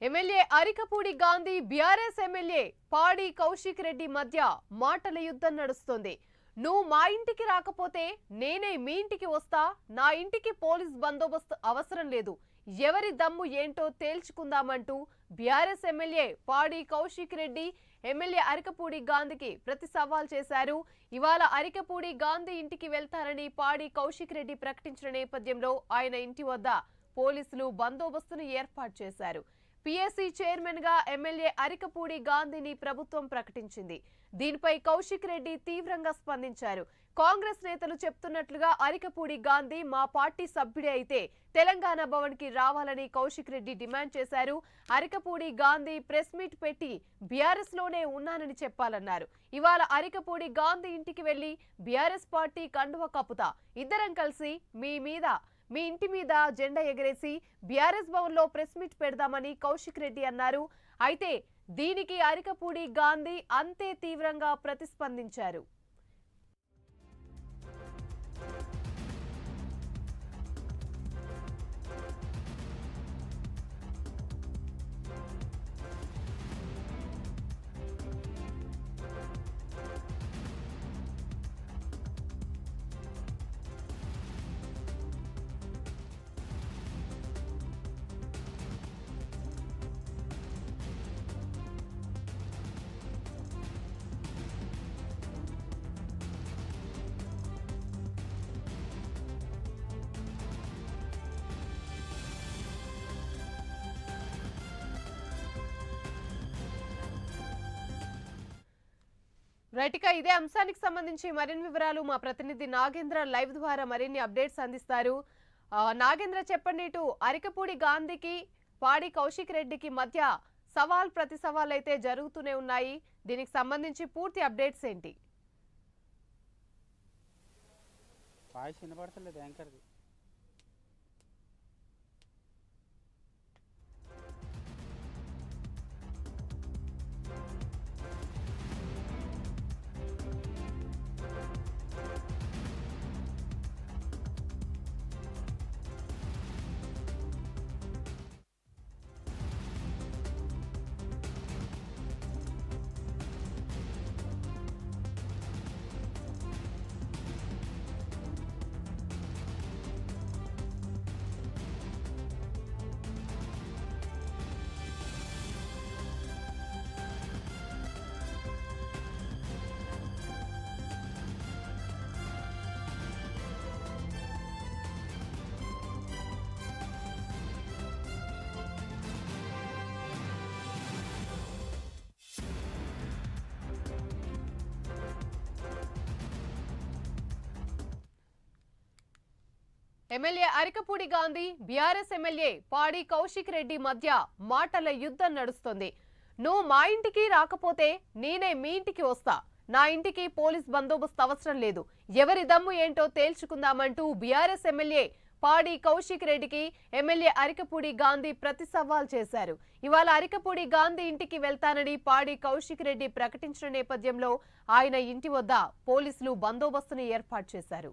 MLA Arikapudi Gandhi BRS MLA పాడి కౌశిక్ రెడ్డి మధ్య మాటల యుద్ధం నడుస్తుంది. నువ్వు మా ఇంటికి రాకపోతే నేనే మీ ఇంటికి వస్తా, నా ఇంటికి పోలీస్ బందోబస్తు అవసరం లేదు, ఎవరి దమ్ము ఏంటో తేల్చుకుందామంటూ బీఆర్ఎస్ ఎమ్మెల్యే పాడి కౌశిక్ రెడ్డి ఎమ్మెల్యే అరికపూడి గాంధీకి ప్రతి సవాల్ చేశారు. ఇవాళ అరికపూడి గాంధీ ఇంటికి వెళ్తారని పాడి కౌశిక్ రెడ్డి ప్రకటించిన నేపథ్యంలో ఆయన ఇంటి వద్ద పోలీసులు బందోబస్తును ఏర్పాటు చేశారు. పీఎస్సీ చైర్మన్ గా ఎమ్మెల్యే అరికపూడి గాంధీని ప్రభుత్వం ప్రకటించింది. దీనిపై కౌశిక్ రెడ్డి తీవ్రంగా స్పందించారు. కాంగ్రెస్ నేతలు చెప్తున్నట్లుగా అరికపూడి గాంధీ మా పార్టీ సభ్యుడే అయితే తెలంగాణ భవన్ కి రావాలని కౌశిక్ రెడ్డి డిమాండ్ చేశారు. అరికపూడి గాంధీ ప్రెస్ మీట్ పెట్టి బీఆర్ఎస్ లోనే ఉన్నానని చెప్పాలన్నారు. ఇవాళ అరికపూడి గాంధీ ఇంటికి వెళ్లి బీఆర్ఎస్ పార్టీ కండువ కప్పుతా, ఇద్దరం కలిసి మీ ఇంటి మీద జెండా ఎగరేసి బీఆర్ఎస్ భవన్ లో ప్రెస్ మీట్ పెడదామని కౌశిక్ రెడ్డి అన్నారు. అయితే దీనికి అరికపూడి గాంధీ అంతే తీవ్రంగా ప్రతిస్పందించారు. రైట్గా ఇదే అంశానికి సంబంధించి మరిన్ని వివరాలు మా ప్రతినిధి నాగేంద్ర లైవ్ ద్వారా మరిన్ని అప్డేట్స్ అందిస్తారు. నాగేంద్ర, చెప్పండి, ఇటు అరికపూడి గాంధీకి పాడి కౌశిక్ రెడ్డికి మధ్య సవాల్ ప్రతి సవాల్ అయితే జరుగుతూనే ఉన్నాయి. దీనికి సంబంధించి పూర్తి అప్డేట్స్ ఏంటి? MLA Arikapudi Gandhi BRS MLA పాడి కౌశిక్ రెడ్డి మధ్య మాటల యుద్ధం నడుస్తుంది. నువ్వు మా ఇంటికి రాకపోతే నేనే మీ ఇంటికి వస్తా, నా ఇంటికి పోలీస్ బందోబస్తు అవసరం లేదు, ఎవరి దమ్ము ఏంటో తేల్చుకుందామంటూ బీఆర్ఎస్ ఎమ్మెల్యే పాడి కౌశిక్ రెడ్డికి ఎమ్మెల్యే అరికపూడి గాంధీ ప్రతి సవాల్ చేశారు. ఇవాళ అరికపూడి గాంధీ ఇంటికి వెళ్తానని పాడి కౌశిక్ రెడ్డి ప్రకటించిన నేపథ్యంలో ఆయన ఇంటి వద్ద పోలీసులు బందోబస్తును ఏర్పాటు చేశారు.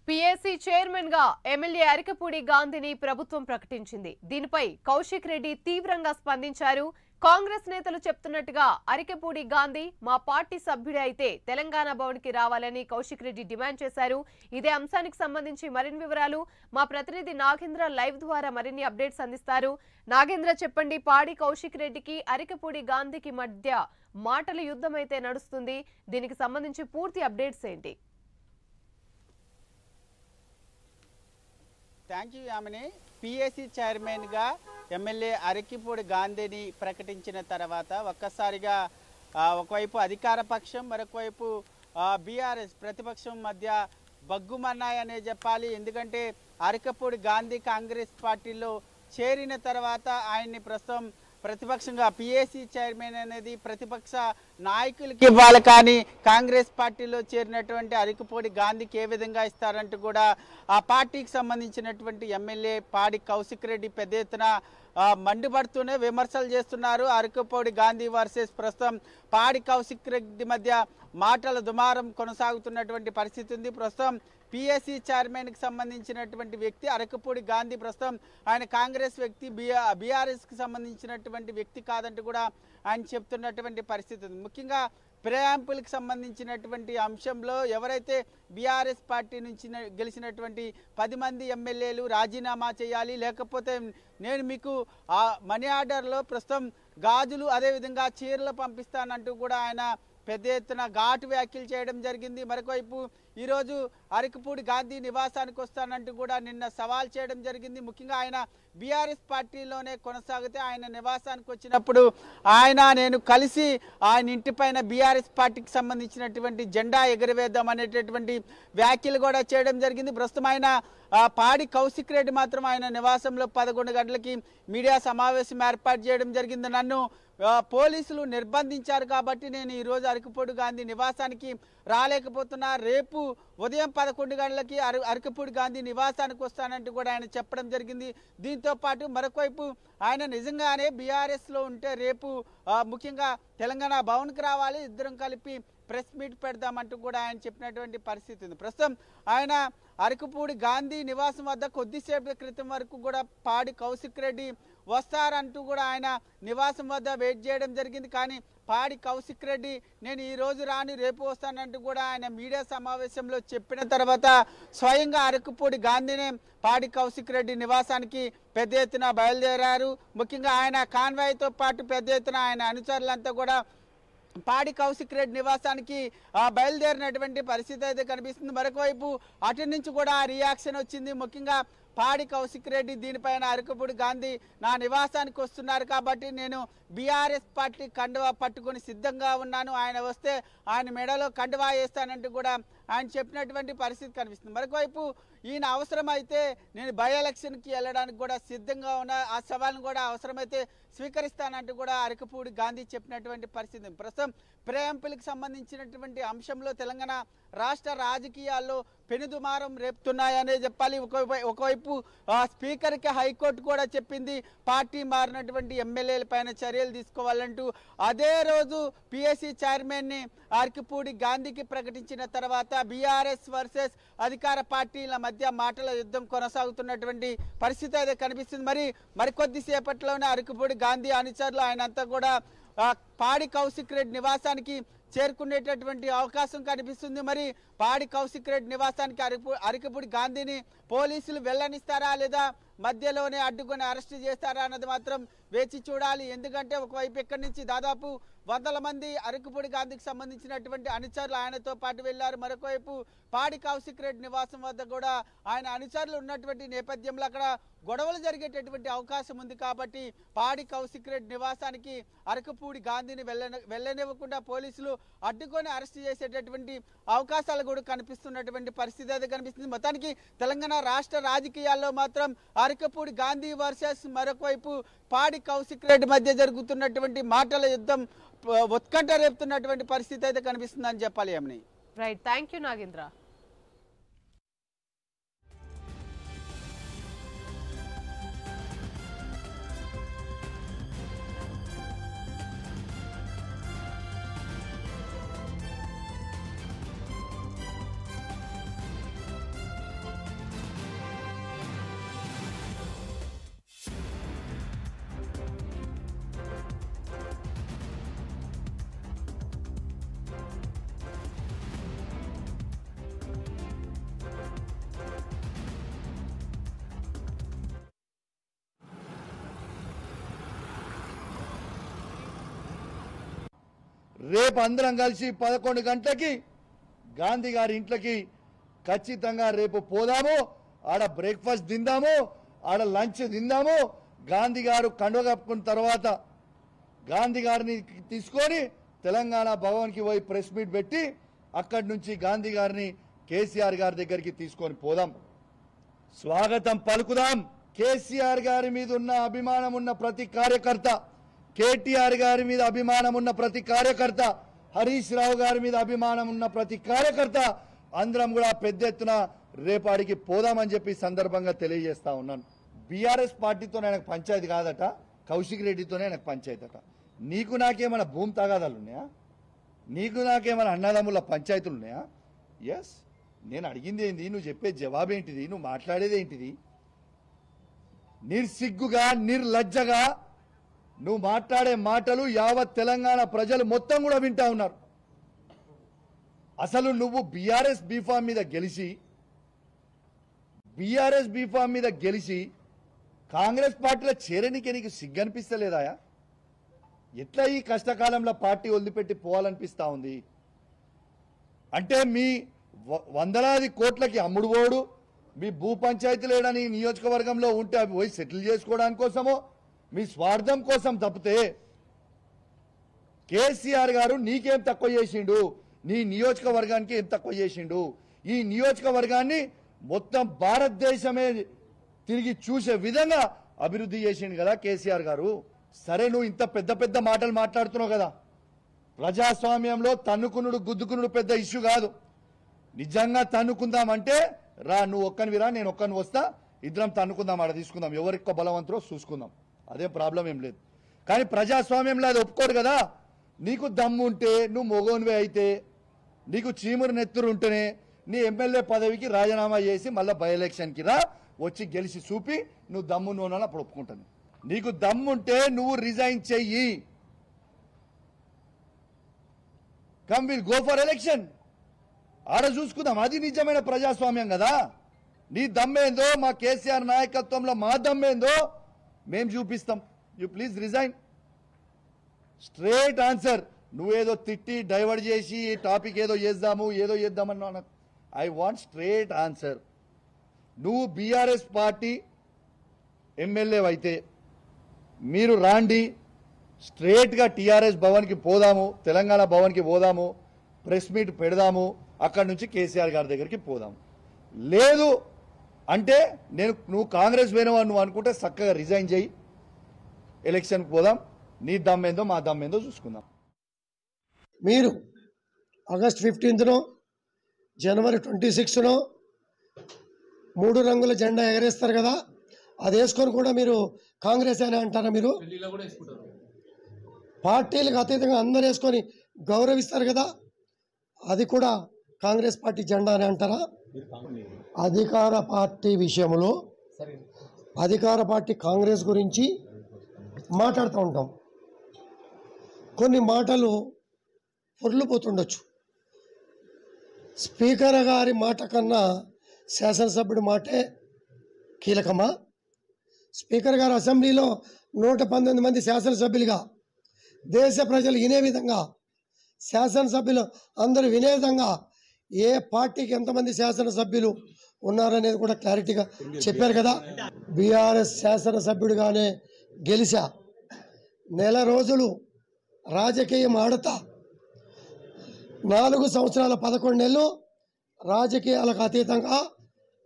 పీఎస్సీ చైర్మన్ గా ఎమ్మెల్యే అరికపూడి గాంధీని ప్రభుత్వం ప్రకటించింది. దీనిపై కౌశిక్ రెడ్డి తీవ్రంగా స్పందించారు. కాంగ్రెస్ నేతలు చెప్తున్నట్టుగా అరికపూడి గాంధీ మా పార్టీ సభ్యుడే అయితే తెలంగాణ భవన్ కి రావాలని కౌశిక్ రెడ్డి డిమాండ్ చేశారు. ఇదే అంశానికి సంబంధించి మరిన్ని వివరాలు మా ప్రతినిధి నాగేంద్ర లైవ్ ద్వారా మరిన్ని అప్డేట్స్ అందిస్తారు. నాగేంద్ర, చెప్పండి, పాడి కౌశిక్ రెడ్డికి అరికపూడి గాంధీకి మధ్య మాటల యుద్ధం అయితే నడుస్తుంది. దీనికి సంబంధించి పూర్తి అప్డేట్స్ ఏంటి? Thank you Yamini. పిఎస్సి చైర్మన్గా ఎమ్మెల్యే అరికపూడి గాంధీని ప్రకటించిన తర్వాత ఒక్కసారిగా ఒకవైపు అధికార పక్షం, మరొకవైపు బీఆర్ఎస్ ప్రతిపక్షం మధ్య బగ్గుమన్నాయనే చెప్పాలి. ఎందుకంటే అరకపూడి గాంధీ కాంగ్రెస్ పార్టీలో చేరిన తర్వాత ఆయన్ని ప్రస్తుతం ప్రతిపక్షంగా పిఏసీ చైర్మన్ అనేది ప్రతిపక్ష నాయకులకి ఇవ్వాలి, కానీ కాంగ్రెస్ పార్టీలో చేరినటువంటి అరకపూడి గాంధీకి ఏ విధంగా ఇస్తారంటూ కూడా ఆ పార్టీకి సంబంధించినటువంటి ఎమ్మెల్యే పాడి కౌశిక్ రెడ్డి పెద్ద ఎత్తున మండిపడుతూనే విమర్శలు చేస్తున్నారు. అరకపూడి గాంధీ వర్సెస్ ప్రస్తుతం పాడి కౌశిక్ రెడ్డి మధ్య మాటల దుమారం కొనసాగుతున్నటువంటి పరిస్థితి ఉంది. ప్రస్తుతం పిఎస్సి చైర్మన్కి సంబంధించినటువంటి వ్యక్తి అరకపూడి గాంధీ ప్రస్తుతం ఆయన కాంగ్రెస్ వ్యక్తి, బీఆర్ఎస్కి సంబంధించినటువంటి వ్యక్తి కాదంటూ కూడా ఆయన చెప్తున్నటువంటి పరిస్థితి ఉంది. ముఖ్యంగా ప్రేయాంపులకు సంబంధించినటువంటి అంశంలో ఎవరైతే బీఆర్ఎస్ పార్టీ నుంచి గెలిచినటువంటి 10 మంది ఎమ్మెల్యేలు రాజీనామా చేయాలి, లేకపోతే నేను మీకు మనీ ఆర్డర్లో ప్రస్తుతం గాజులు అదేవిధంగా చీరలు పంపిస్తానంటూ కూడా ఆయన పెద్ద ఎత్తున ఘాటు వ్యాఖ్యలు చేయడం జరిగింది. మరొకవైపు ఈరోజు అరకపూడి గాంధీ నివాసానికి వస్తానంటూ కూడా నిన్న సవాల్ చేయడం జరిగింది. ముఖ్యంగా ఆయన బీఆర్ఎస్ పార్టీలోనే కొనసాగితే ఆయన నివాసానికి వచ్చినప్పుడు నేను కలిసి ఆయన ఇంటిపైన బీఆర్ఎస్ పార్టీకి సంబంధించినటువంటి జెండా ఎగురవేద్దాం అనేటటువంటి వ్యాఖ్యలు కూడా చేయడం జరిగింది. ప్రస్తుతం ఆయన పాడి కౌశిక్ రెడ్డి మాత్రం ఆయన నివాసంలో 11 గంటలకి మీడియా సమావేశం ఏర్పాటు చేయడం జరిగింది. నన్ను పోలీసులు నిర్బంధించారు కాబట్టి నేను ఈరోజు అరకపూడి గాంధీ నివాసానికి రాలేకపోతున్నా, రేపు ఉదయం 11 గంటలకి అరకపూడి గాంధీ నివాసానికి వస్తానంటూ కూడా ఆయన చెప్పడం జరిగింది. దీంతో పాటు మరొకవైపు ఆయన నిజంగానే బీఆర్ఎస్లో ఉంటే రేపు ముఖ్యంగా తెలంగాణ భవన్కి రావాలి, ఇద్దరం కలిపి ప్రెస్ మీట్ పెడదామంటూ కూడా ఆయన చెప్పినటువంటి పరిస్థితి ఉంది. ప్రస్తుతం ఆయన అరకపూడి గాంధీ నివాసం వద్ద కొద్దిసేపటి క్రితం వరకు కూడా పాడి కౌశిక్ రెడ్డి వస్తారంటూ కూడా ఆయన నివాసం వద్ద వెయిట్ చేయడం జరిగింది. కానీ పాడి కౌశిక్ రెడ్డి నేను ఈ రోజు రాని రేపు వస్తానంటూ కూడా ఆయన మీడియా సమావేశంలో చెప్పిన తర్వాత స్వయంగా అరకపూడి గాంధీనే పాడి కౌశిక్ రెడ్డి నివాసానికి పెద్ద ఎత్తున బయలుదేరారు. ముఖ్యంగా ఆయన కాన్వాయ్తో పాటు పెద్ద ఎత్తున ఆయన అనుచరులంతా కూడా పాడి కౌశిక్ రెడ్డి నివాసానికి బయలుదేరినటువంటి పరిస్థితి అయితే కనిపిస్తుంది. మరొకవైపు అటు నుంచి కూడా రియాక్షన్ వచ్చింది. ముఖ్యంగా పాడి కౌశిక్ రెడ్డి దీనిపైన అరకపూడి గాంధీ నా నివాసానికి వస్తున్నారు కాబట్టి నేను బీఆర్ఎస్ పార్టీ కండువా పట్టుకొని సిద్ధంగా ఉన్నాను, ఆయన వస్తే ఆయన మెడలో కండువా వేస్తానంటూ కూడా ఆయన చెప్పినటువంటి పరిస్థితి కనిపిస్తుంది. మరొకవైపు ఈయన అవసరమైతే నేను బై ఎలక్షన్కి వెళ్ళడానికి కూడా సిద్ధంగా ఉన్న, ఆ సవాల్ను కూడా అవసరమైతే స్వీకరిస్తానంటూ కూడా అరకపూడి గాంధీ చెప్పినటువంటి పరిస్థితి. ప్రస్తుతం ప్రేంపులకు సంబంధించినటువంటి అంశంలో తెలంగాణ రాష్ట్ర రాజకీయాల్లో పెనుదుమారం రేపుతున్నాయనే చెప్పాలి. ఒకవైపు స్పీకర్కి హైకోర్టు కూడా చెప్పింది పార్టీ మారినటువంటి ఎమ్మెల్యేల పైన చర్యలు తీసుకోవాలంటూ. అదే రోజు పిఎస్సి చైర్మన్ని అరకపూడి గాంధీకి ప్రకటించిన తర్వాత బీఆర్ఎస్ వర్సెస్ అధికార పార్టీల మధ్య మాటల యుద్ధం కొనసాగుతున్నటువంటి పరిస్థితి అయితే కనిపిస్తుంది. మరికొద్దిసేపట్లోనే అరకపూడి గాంధీ అనుచరులు ఆయనంతా కూడా పాడి కౌశిక్ రెడ్డి నివాసానికి చేరుకునేటటువంటి అవకాశం కనిపిస్తుంది. మరి పాడి కౌశిక్ రెడ్డి నివాసానికి అరకపూడి గాంధీని పోలీసులు వెళ్ళనిస్తారా లేదా మధ్యలోనే అడ్డుకొని అరెస్ట్ చేస్తారా అన్నది మాత్రం వేచి చూడాలి. ఎందుకంటే ఒకవైపు ఇక్కడి నుంచి దాదాపు 100 మంది అరకపూడి గాంధీకి సంబంధించినటువంటి అనుచరులు ఆయనతో పాటు వెళ్లారు. మరొకవైపు పాడి కౌశిక్ రెడ్డి నివాసం వద్ద కూడా ఆయన అనుచరులు ఉన్నటువంటి నేపథ్యంలో అక్కడ గొడవలు జరిగేటటువంటి అవకాశం ఉంది. కాబట్టి పాడి కౌశిక్ రెడ్డి నివాసానికి అరకపూడి గాంధీని వెళ్ళనివ్వకుండా పోలీసులు అడ్డుకొని అరెస్ట్ చేసేటటువంటి అవకాశాలు కూడా కనిపిస్తున్నటువంటి పరిస్థితి అయితే కనిపిస్తుంది. మొత్తానికి తెలంగాణ రాష్ట్ర రాజకీయాల్లో మాత్రం అరకపూడి గాంధీ వర్సెస్ మరొకవైపు పాడి కౌశిక్ రెడ్డి మధ్య జరుగుతున్నటువంటి మాటల యుద్ధం ఉత్కంఠ రేపుతున్నటువంటి పరిస్థితి అయితే కనిపిస్తుందని చెప్పాలి. అమ్ని రైట్, థ్యాంక్ యూ నాగేంద్ర. రేపు అందరం కలిసి 11 గంటలకి గాంధీ గారి ఇంట్లోకి ఖచ్చితంగా రేపు పోదాము, ఆడ బ్రేక్ఫాస్ట్ తిందాము, ఆడ లంచ్ తిందాము. గాంధీ గారు కండువ కప్పుకున్న తర్వాత గాంధీ గారిని తీసుకొని తెలంగాణ భవన్కి పోయి ప్రెస్ మీట్ పెట్టి అక్కడి నుంచి గాంధీ గారిని కేసీఆర్ గారి దగ్గరికి తీసుకొని పోదాం, స్వాగతం పలుకుదాం. కేసీఆర్ గారి మీద ఉన్న అభిమానం ఉన్న ప్రతి కార్యకర్త, కేటీఆర్ గారి మీద అభిమానం ఉన్న ప్రతి కార్యకర్త, హరీష్ రావు గారి మీద అభిమానం ఉన్న ప్రతి కార్యకర్త అందరం కూడా పెద్ద ఎత్తున రేపాడికి పోదామని చెప్పి సందర్భంగా తెలియజేస్తా ఉన్నాను. బీఆర్ఎస్ పార్టీతో ఆయనకు పంచాయతీ కాదట, కౌశిక్ రెడ్డితోనే ఆయనకు పంచాయతీ అట. నీకు నాకేమైనా భూమి తగాదాలు ఉన్నాయా? నీకు నాకేమైనా అన్నదమ్ముల పంచాయతీలు ఉన్నాయా? ఎస్, నేను అడిగింది ఏంది, నువ్వు చెప్పే జవాబు ఏంటిది, నువ్వు మాట్లాడేది ఏంటిది? నిర్సిగ్గుగా నిర్లజ్జగా నువ్వు మాట్లాడే మాటలు యావత్ తెలంగాణ ప్రజలు మొత్తం కూడా వింటా ఉన్నారు. అసలు నువ్వు బీఆర్ఎస్ బీఫామ్ మీద గెలిచి కాంగ్రెస్ పార్టీలో చేరనికి నీకు సిగ్గనిపిస్తలేదా? ఎట్లా ఈ కష్టకాలంలో పార్టీ వదిలిపెట్టి పోవాలనిపిస్తా ఉంది? అంటే మీ వందలాది కోట్లకి అమ్ముడు పోడు, మీ భూ పంచాయతీ లేడని నియోజకవర్గంలో ఉంటే అవి పోయి సెటిల్ చేసుకోవడానికి కోసమో మీ స్వార్థం కోసం తప్పితే కేసీఆర్ గారు నీకేం తక్కువ చేసిండు, నీ నియోజకవర్గానికి ఏం తక్కువ చేసిండు? ఈ నియోజకవర్గాన్ని మొత్తం భారతదేశమే తిరిగి చూసే విధంగా అభివృద్ధి చేసిండు కదా కేసీఆర్ గారు. సరే, నువ్వు ఇంత పెద్ద పెద్ద మాటలు మాట్లాడుతున్నావు కదా, ప్రజాస్వామ్యంలో తన్నుకునుడు గుద్దుకునుడు పెద్ద ఇష్యూ కాదు. నిజంగా తన్నుకుందామంటే రా, నువ్వు ఒక్కనివిరా, నేను ఒక్కని వస్తా, ఇద్దరం తన్నుకుందాం, ఆడ తీసుకుందాం, ఎవరికో బలవంతులో చూసుకుందాం, అదే ప్రాబ్లం ఏం లేదు. కానీ ప్రజాస్వామ్యంలో అది ఒప్పుకోరు కదా. నీకు దమ్ము ఉంటే, నువ్వు మొగోనివే అయితే, నీకు చీమురు నెత్తురు ఉంటేనే నీ ఎమ్మెల్యే పదవికి రాజీనామా చేసి మళ్ళీ బై ఎలక్షన్కి రా, వచ్చి గెలిచి చూపి నువ్వు దమ్ము నూనె అప్పుడు ఒప్పుకుంటాను. నీకు దమ్ముంటే నువ్వు రిజైన్ చెయ్యి, come will go for election, ఆడ చూసుకుందాం. అది నిజమైన ప్రజాస్వామ్యం కదా. నీ దమ్మేందో, మా కేసీఆర్ నాయకత్వంలో మా దమ్మేందో మేము చూపిస్తాం. You please resign. Straight answer. నువ్వేదో తిట్టి డైవర్ట్ చేసి టాపిక్ ఏదో చేద్దామన్నా, ఐ వాంట్ స్ట్రేట్ ఆన్సర్. నువ్వు బీఆర్ఎస్ పార్టీ ఎమ్మెల్యే అయితే మీరు రాండి, స్ట్రేట్గా టీఆర్ఎస్ భవన్కి పోదాము, తెలంగాణ భవన్కి పోదాము, ప్రెస్ మీట్ పెడదాము, అక్కడి నుంచి కేసీఆర్ గారి దగ్గరికి పోదాము. లేదు అంటే నువ్వు కాంగ్రెస్ పోయినవా నువ్వు అనుకుంటే చక్కగా రిజైన్ చేయి, ఎలక్షన్కి పోదాం, నీ దమ్మేందో మా దమ్మేందో చూసుకుందాం. మీరు ఆగస్ట్ 15న జనవరి 26న 3 రంగుల జెండా ఎగరేస్తారు కదా, అది వేసుకొని కూడా మీరు కాంగ్రెస్ అని అంటారా? మీరు పార్టీలకు అతీతంగా అందరు వేసుకొని గౌరవిస్తారు కదా, అది కూడా కాంగ్రెస్ పార్టీ జెండా అని అంటారా? అధికార పార్టీ విషయంలో అధికార పార్టీ కాంగ్రెస్ గురించి మాట్లాడుతూ ఉంటాం. కొన్ని మాటలు పొర్లుపోతుండొచ్చు. స్పీకర్ గారి మాట కన్నా శాసనసభ్యుడి మాటే కీలకమా? స్పీకర్ గారు అసెంబ్లీలో 119 మంది శాసనసభ్యులుగా దేశ ప్రజలు వినే విధంగా, శాసనసభ్యులు అందరూ వినే విధంగా ఏ పార్టీకి ఎంతమంది శాసనసభ్యులు ఉన్నారనేది కూడా క్లారిటీగా చెప్పారు కదా. బీఆర్ఎస్ శాసనసభ్యుడిగానే గెలిచా, నెల రోజులు రాజకీయం ఆడతా, 4 సంవత్సరాల 11 నెలలు రాజకీయాలకు అతీతంగా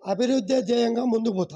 అభివృద్ధి ధ్యేయంగా ముందుకు పోతాం.